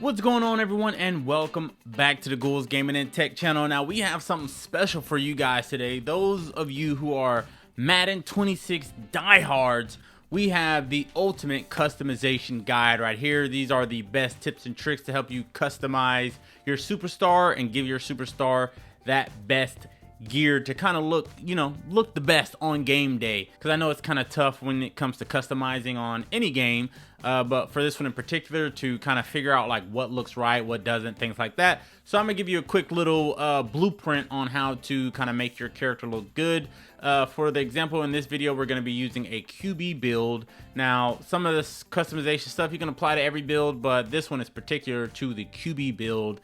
What's going on, everyone, and welcome back to the Ghouls Gaming and Tech channel. Now we have something special for you guys today. Those of you who are Madden 26 diehards, we have the ultimate customization guide right here. These are the best tips and tricks to help you customize your superstar and give your superstar that best gear to kind of look the best on game day, because I know it's kind of tough when it comes to customizing on any game, but for this one in particular, to kind of figure out like what looks right, what doesn't, things like that. So I'm gonna give you a quick little blueprint on how to kind of make your character look good. For the example in this video, we're going to be using a QB build. Now, some of this customization stuff you can apply to every build, but this one is particular to the QB build,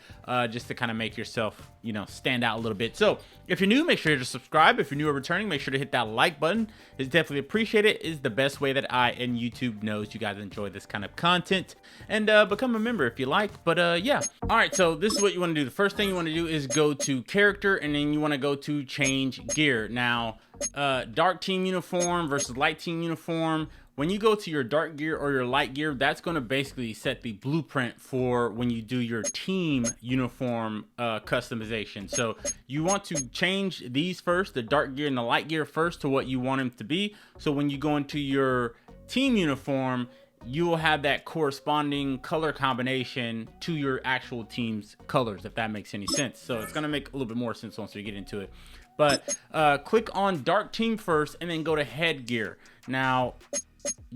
just to kind of make yourself, stand out a little bit. So if you're new, make sure to subscribe. If you're new or returning, make sure to hit that like button. It's definitely appreciated. It's the best way that I and YouTube knows you guys enjoy this kind of content. And become a member if you like. But yeah. All right, so this is what you want to do. The first thing you want to do is go to character, and then you want to go to change gear. Now, dark team uniform versus light team uniform. When you go to your dark gear or your light gear, that's going to basically set the blueprint for when you do your team uniform customization. So you want to change these first, the dark gear and the light gear first, to what you want them to be. So when you go into your team uniform, you will have that corresponding color combination to your actual team's colors, if that makes any sense. So it's going to make a little bit more sense once we get into it. But click on dark team first and then go to headgear. Now,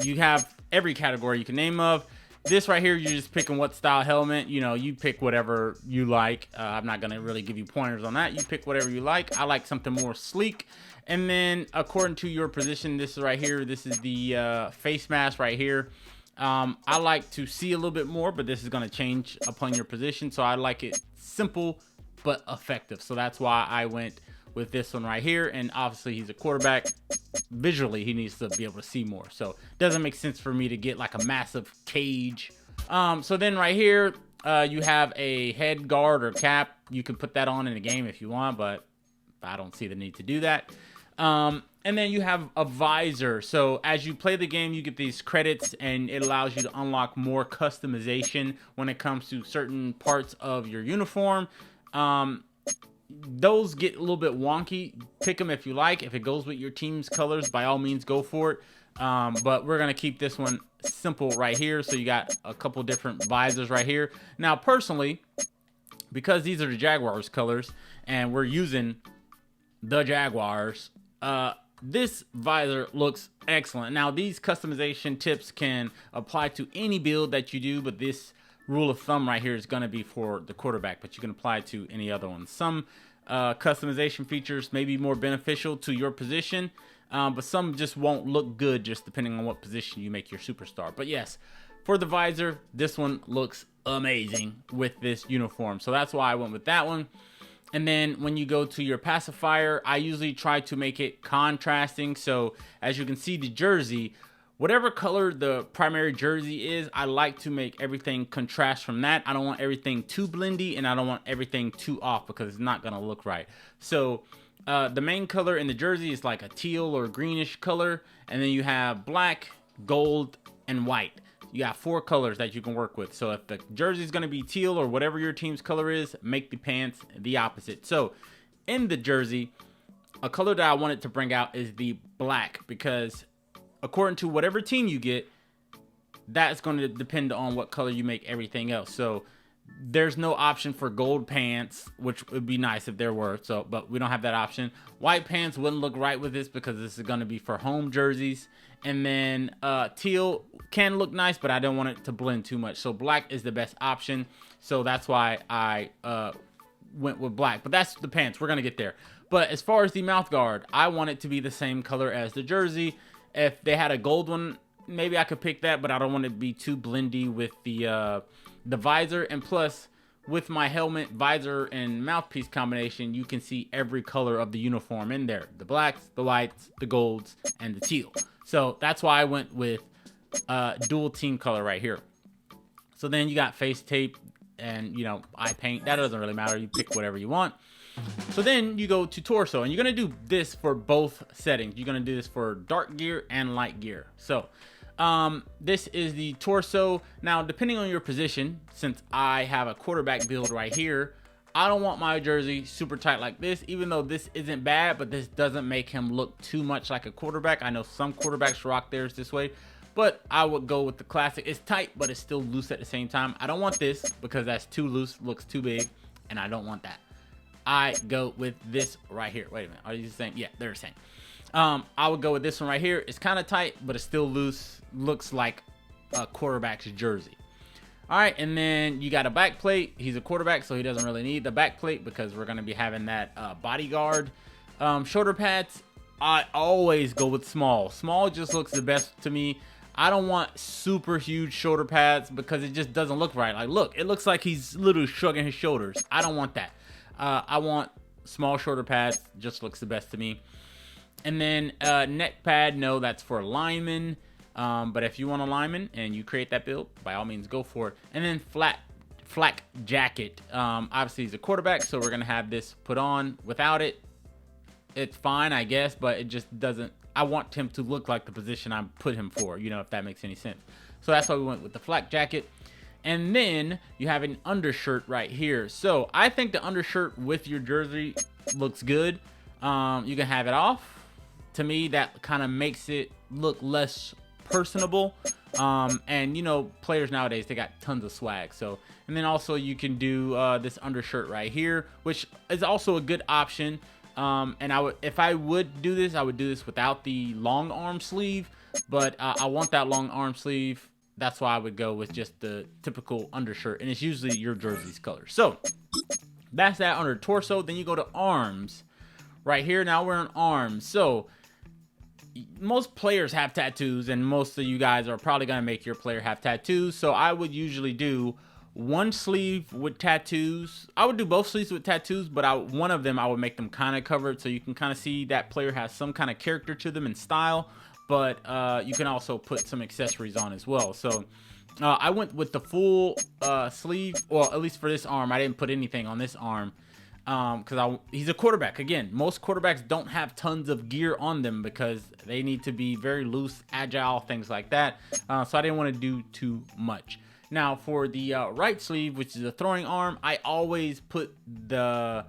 you have every category you can name of. This right here, you're just picking what style helmet. You pick whatever you like. I'm not going to really give you pointers on that. You pick whatever you like. I like something more sleek. And then according to your position, this is right here. This is the face mask right here. I like to see a little bit more, but this is going to change upon your position. So I like it simple but effective. So that's why I went with this one right here. And obviously he's a quarterback. Visually, he needs to be able to see more. So it doesn't make sense for me to get like a massive cage. So then right here, you have a head guard or cap. You can put that on in the game if you want, but I don't see the need to do that. And then you have a visor. So as you play the game, you get these credits, and it allows you to unlock more customization when it comes to certain parts of your uniform. Those get a little bit wonky. Pick them if you like. If it goes with your team's colors, by all means, go for it. But we're going to keep this one simple right here. So you got a couple different visors right here. Now, personally, because these are the Jaguars colors and we're using the Jaguars, this visor looks excellent. Now, these customization tips can apply to any build that you do, but this rule of thumb right here is going to be for the quarterback, but you can apply it to any other one. Some customization features may be more beneficial to your position, but some just won't look good just depending on what position you make your superstar. But yes, for the visor, this one looks amazing with this uniform. So that's why I went with that one. And then when you go to your pacifier, I usually try to make it contrasting. So as you can see, the jersey, whatever color the primary jersey is, I like to make everything contrast from that. I don't want everything too blendy, and I don't want everything too off, because it's not going to look right. So the main color in the jersey is like a teal or greenish color. And then you have black, gold, and white. You got 4 colors that you can work with. So if the jersey is going to be teal or whatever your team's color is, make the pants the opposite. So in the jersey, a color that I wanted to bring out is the black, because according to whatever team you get, that's going to depend on what color you make everything else. So there's no option for gold pants, which would be nice if there were. So, but we don't have that option. White pants wouldn't look right with this, because this is going to be for home jerseys. And then teal can look nice, but I don't want it to blend too much. So black is the best option. So that's why I went with black. But that's the pants. We're going to get there. But as far as the mouth guard, I want it to be the same color as the jersey. If they had a gold one, maybe I could pick that, but I don't want it to be too blendy with the visor. And plus, with my helmet, visor, and mouthpiece combination, you can see every color of the uniform in there. The blacks, the whites, the golds, and the teal. So that's why I went with dual team color right here. So then you got face tape and, eye paint. That doesn't really matter. You pick whatever you want. So then you go to torso, and you're going to do this for both settings. You're going to do this for dark gear and light gear. So This is the torso. Now, depending on your position, since I have a quarterback build right here, I don't want my jersey super tight like this, even though this isn't bad, but this doesn't make him look too much like a quarterback. I know some quarterbacks rock theirs this way, but I would go with the classic. It's tight, but it's still loose at the same time. I don't want this because that's too loose, looks too big, and I don't want that. I go with this right here. Wait a minute, are you saying? Yeah, they're the same. I would go with this one right here. It's kind of tight, but it's still loose. Looks like a quarterback's jersey. All right, and then you got a back plate. He's a quarterback, so he doesn't really need the back plate because we're going to be having that bodyguard. Shoulder pads, I always go with small. Small just looks the best to me. I don't want super huge shoulder pads because it just doesn't look right. Like, look, it looks like he's literally shrugging his shoulders. I don't want that. I want small shoulder pads. Just looks the best to me. And then neck pad, no, that's for linemen. But if you want a lineman and you create that build, by all means, go for it. And then flak jacket. Obviously, he's a quarterback, so we're going to have this put on. Without it, it's fine, I guess, but it just doesn't. I want him to look like the position I put him for, you know, if that makes any sense. So that's why we went with the flak jacket. And then you have an undershirt right here. So I think the undershirt with your jersey looks good. You can have it off. To me, that kind of makes it look less personable. And you know, players nowadays, they got tons of swag. So, and then also you can do this undershirt right here, which is also a good option. And if I would do this, I would do this without the long arm sleeve, but I want that long arm sleeve. That's why I would go with just the typical undershirt, and it's usually your jersey's color. So that's that under torso. Then you go to arms right here. Now we're on arms. So most players have tattoos, and most of you guys are probably going to make your player have tattoos. So I would usually do one sleeve with tattoos. I would do both sleeves with tattoos, but one of them I would make them kind of covered, so you can kind of see that player has some kind of character to them and style. But you can also put some accessories on as well. So I went with the full sleeve. Well, at least for this arm, I didn't put anything on this arm. Because he's a quarterback. Again, most quarterbacks don't have tons of gear on them because they need to be very loose, agile, things like that. So I didn't want to do too much. Now for the right sleeve, which is a throwing arm, I always put the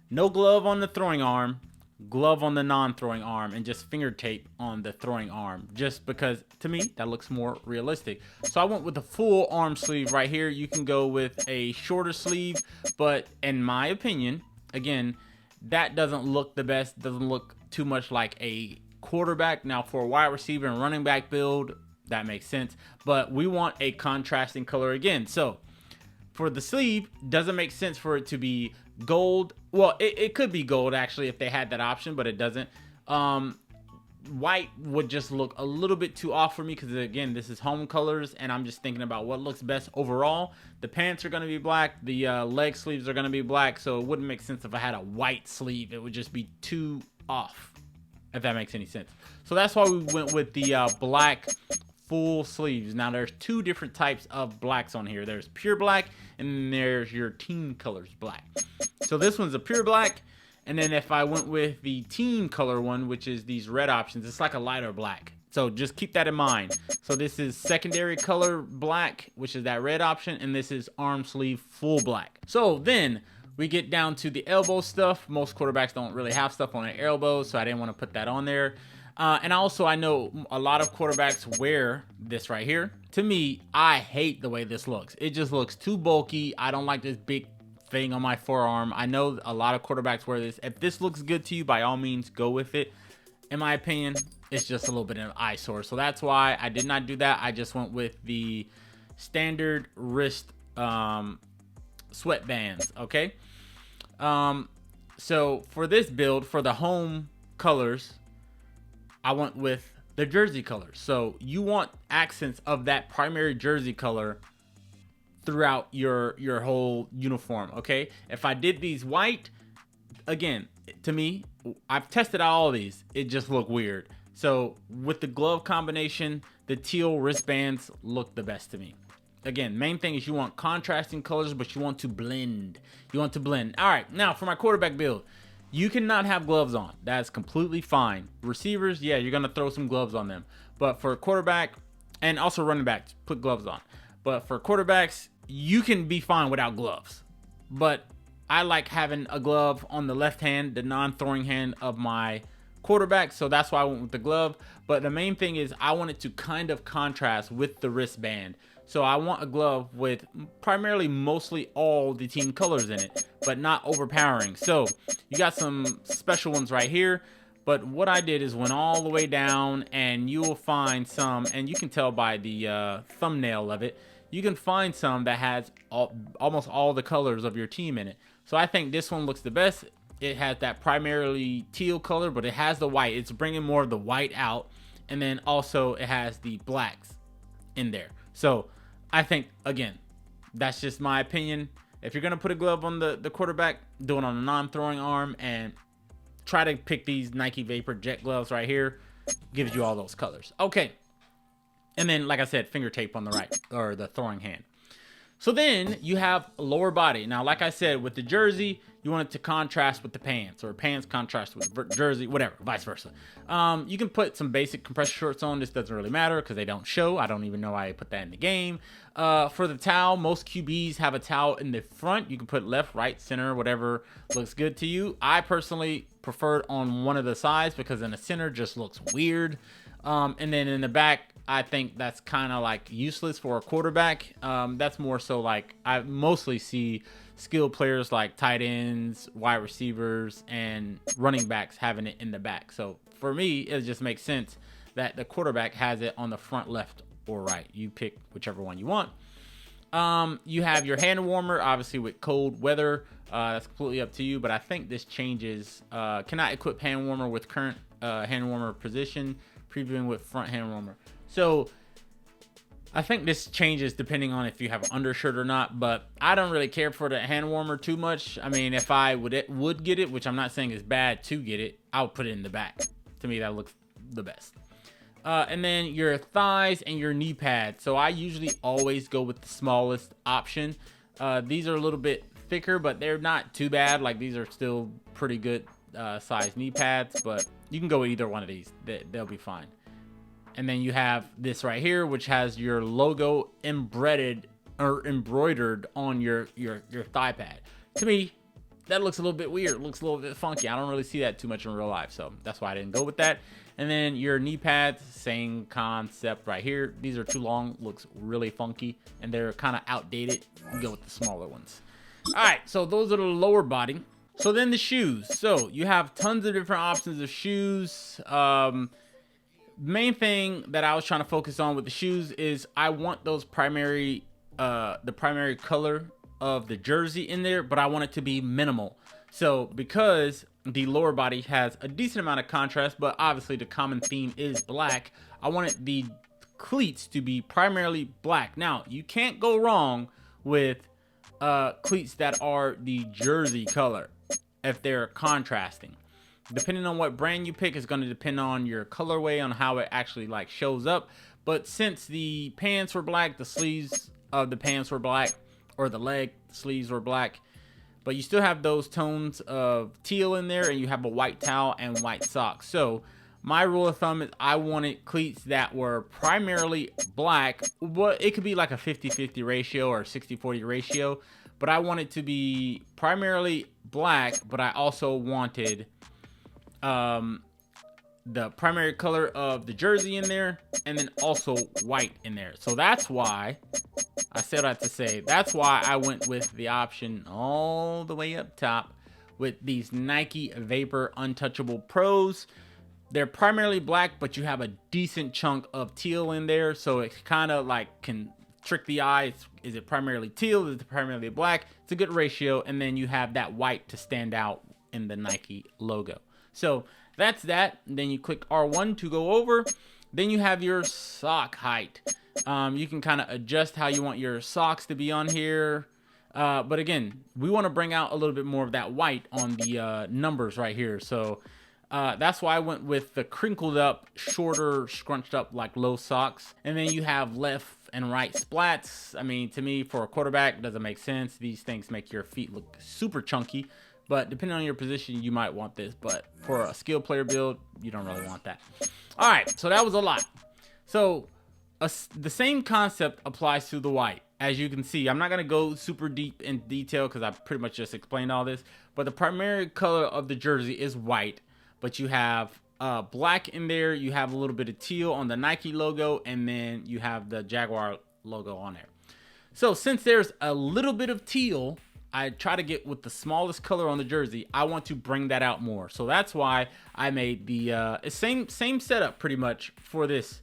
no glove on the throwing arm, glove on the non-throwing arm, and just finger tape on the throwing arm, just because to me that looks more realistic. So I went with the full arm sleeve right here. You can go with a shorter sleeve, but in my opinion, again, that doesn't look the best, doesn't look too much like a quarterback. Now for a wide receiver and running back build, that makes sense, but we want a contrasting color again. So for the sleeve, doesn't make sense for it to be gold. Well, it could be gold actually if they had that option, but it doesn't. White would just look a little bit too off for me because again, this is home colors, and I'm just thinking about what looks best overall. The pants are going to be black, the leg sleeves are going to be black, so it wouldn't make sense if I had a white sleeve. It would just be too off, if that makes any sense. So that's why we went with the black full sleeves. Now there's two different types of blacks on here. There's pure black, and then there's your team colors black. So this one's a pure black, and then if I went with the team color one, which is these red options, it's like a lighter black. So just keep that in mind. So this is secondary color black, which is that red option, and this is arm sleeve full black. So then we get down to the elbow stuff. Most quarterbacks don't really have stuff on their elbows, so I didn't want to put that on there. And also, I know a lot of quarterbacks wear this right here. To me, I hate the way this looks. It just looks too bulky. I don't like this big thing on my forearm. I know a lot of quarterbacks wear this. If this looks good to you, by all means, go with it. In my opinion, it's just a little bit of an eyesore. So that's why I did not do that. I just went with the standard wrist sweatbands, okay? So for this build, for the home colors, I went with the jersey colors. So you want accents of that primary jersey color throughout your whole uniform, okay? If I did these white, again, to me, I've tested out all of these. It just looked weird. So with the glove combination, the teal wristbands look the best to me. Again, main thing is you want contrasting colors, but you want to blend. You want to blend. All right, now for my quarterback build, you cannot have gloves on. That's completely fine. Receivers, yeah, you're going to throw some gloves on them. But for a quarterback, And also running backs, put gloves on. But for quarterbacks, you can be fine without gloves. But I like having a glove on the left hand, the non-throwing hand of my quarterback. So that's why I went with the glove. But the main thing is I want it to kind of contrast with the wristband. So I want a glove with primarily mostly all the team colors in it, but not overpowering. So you got some special ones right here. But what I did is went all the way down, and you will find some, and you can tell by the thumbnail of it, you can find some that has almost all the colors of your team in it. So I think this one looks the best. It has that primarily teal color, but it has the white. It's bringing more of the white out. And then also it has the blacks in there. So I think, again, that's just my opinion. If you're going to put a glove on the quarterback, do it on a non-throwing arm, and try to pick these Nike Vapor Jet gloves right here. Gives you all those colors. Okay. And then, like I said, finger tape on the right, or the throwing hand. So then you have lower body. Now, like I said, with the jersey, you want it to contrast with the pants, or pants contrast with jersey, whatever, vice versa. You can put some basic compression shorts on. This doesn't really matter because they don't show. I don't even know why I put that in the game. For the towel, most QBs have a towel in the front. You can put left, right, center, whatever looks good to you. I personally prefer it on one of the sides because in the center just looks weird. And then in the back, I think that's kind of like useless for a quarterback. That's more so like I mostly see skilled players like tight ends, wide receivers, and running backs having it in the back. So for me, it just makes sense that the quarterback has it on the front left or right. You pick whichever one you want. You have your hand warmer, obviously with cold weather. That's completely up to you, but I think this changes. Cannot equip hand warmer with current hand warmer position, previewing with front hand warmer. So I think this changes depending on if you have an undershirt or not, but I don't really care for the hand warmer too much. I mean, if I would get it, which I'm not saying is bad to get it, I'll put it in the back. To me, that looks the best. And then your thighs and your knee pads. So I usually always go with the smallest option. These are a little bit thicker, but they're not too bad. Like, these are still pretty good size knee pads, but you can go with either one of these. They'll be fine. And then you have this right here, which has your logo embroidered on your thigh pad. To me, that looks a little bit weird. It looks a little bit funky. I don't really see that too much in real life, so that's why I didn't go with that. And then your knee pads, same concept right here. These are too long, looks really funky, and they're kind of outdated. You go with the smaller ones. All right, so those are the lower body. So then the shoes. So you have tons of different options of shoes. Main thing that I was trying to focus on with the shoes is I want those the primary color of the jersey in there, but I want it to be minimal. So because the lower body has a decent amount of contrast, but obviously the common theme is black, I wanted the cleats to be primarily black. Now, you can't go wrong with cleats that are the jersey color if they're contrasting. Depending on what brand you pick is going to depend on your colorway, on how it actually like shows up. But since the pants were black, the sleeves of the pants were black, or the leg sleeves were black, but you still have those tones of teal in there, and you have a white towel and white socks. So my rule of thumb is I wanted cleats that were primarily black, but it could be like a 50-50 ratio or 60-40 ratio, but I want it to be primarily black, but I also wanted the primary color of the jersey in there, and then also white in there. So that's why I said that to say, that's why I went with the option all the way up top with these Nike Vapor Untouchable Pros. They're primarily black, but you have a decent chunk of teal in there, so it kind of like can trick the eye. Is it primarily teal? Is it primarily black? It's a good ratio, and then you have that white to stand out in the Nike logo. So that's that. Then you click R1 to go over. Then you have your sock height. You can kind of adjust how you want your socks to be on here. But again, we want to bring out a little bit more of that white on the numbers right here. So that's why I went with the crinkled up, shorter, scrunched up like low socks. And then you have left and right splats. I mean, to me, for a quarterback, it doesn't make sense. These things make your feet look super chunky. But depending on your position, you might want this. But for a skill player build, you don't really want that. All right, so that was a lot. So the same concept applies to the white. As you can see, I'm not going to go super deep in detail because I pretty much just explained all this, but the primary color of the jersey is white, but you have black in there, you have a little bit of teal on the Nike logo, and then you have the Jaguar logo on there. So since there's a little bit of teal, I try to get with the smallest color on the jersey. I want to bring that out more. So that's why I made the same setup pretty much for this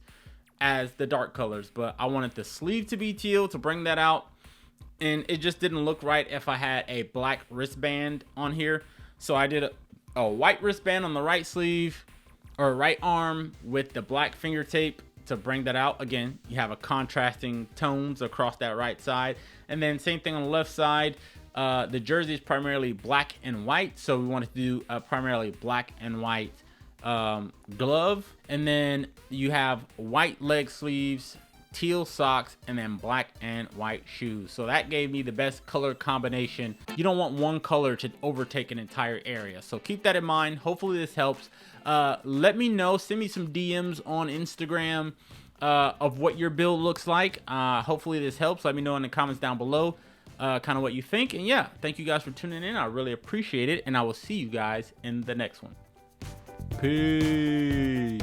as the dark colors, but I wanted the sleeve to be teal to bring that out, and it just didn't look right if I had a black wristband on here. So I did a white wristband on the right sleeve or right arm with the black finger tape to bring that out. Again, you have a contrasting tones across that right side, and then same thing on the left side. The jersey is primarily black and white, so we wanted to do primarily black and white glove, and then you have white leg sleeves, teal socks, and then black and white shoes. So that gave me the best color combination. You don't want one color to overtake an entire area, so keep that in mind. Hopefully this helps. Let me know, send me some DMs on Instagram of what your build looks like. Hopefully this helps. Let me know in the comments down below kind of what you think. And yeah, thank you guys for tuning in. I really appreciate it, and I will see you guys in the next one. Peace.